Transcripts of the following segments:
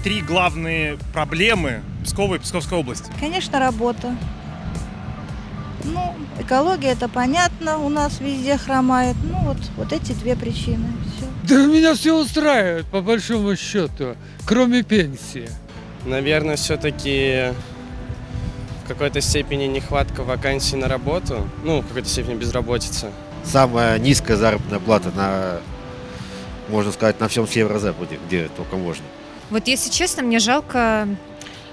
три главные проблемы Пскова и Псковской области? Конечно, работа. Ну, экология, это понятно, у нас везде хромает. Ну, вот эти две причины. Все. Да меня все устраивает, по большому счету, кроме пенсии. Наверное, все-таки в какой-то степени нехватка вакансий на работу, ну, в какой-то степени безработица. Самая низкая заработная плата можно сказать, на всем северо-западе, где только можно. Вот если честно, мне жалко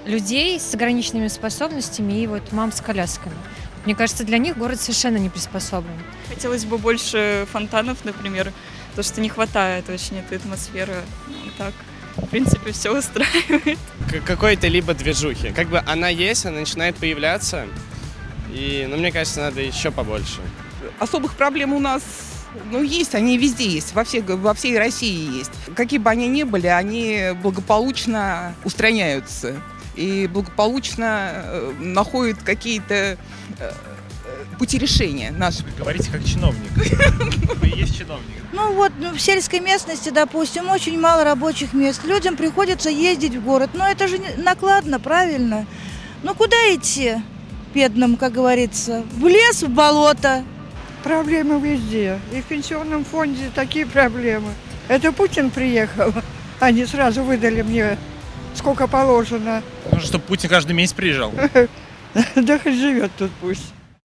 людей с ограниченными способностями и вот мам с колясками. Мне кажется, для них город совершенно не приспособлен. Хотелось бы больше фонтанов, например, потому что не хватает очень этой атмосферы. Так, в принципе, все устраивает. Какой-то либо движухи. Как бы она есть, она начинает появляться, и, ну, мне кажется, надо еще побольше. Особых проблем у нас, есть, они везде есть, во всей России есть. Какие бы они ни были, они благополучно устраняются и благополучно находят какие-то пути решения наши. Вы говорите как чиновник. Вы и есть чиновник. В сельской местности, допустим, очень мало рабочих мест. Людям приходится ездить в город. Но это же накладно, правильно? Куда идти бедным, как говорится? В лес, в болото. Проблемы везде. И в пенсионном фонде такие проблемы. Это Путин приехал. Они сразу выдали мне сколько положено. Нужно, чтобы Путин каждый месяц приезжал. Да хоть живет тут пусть.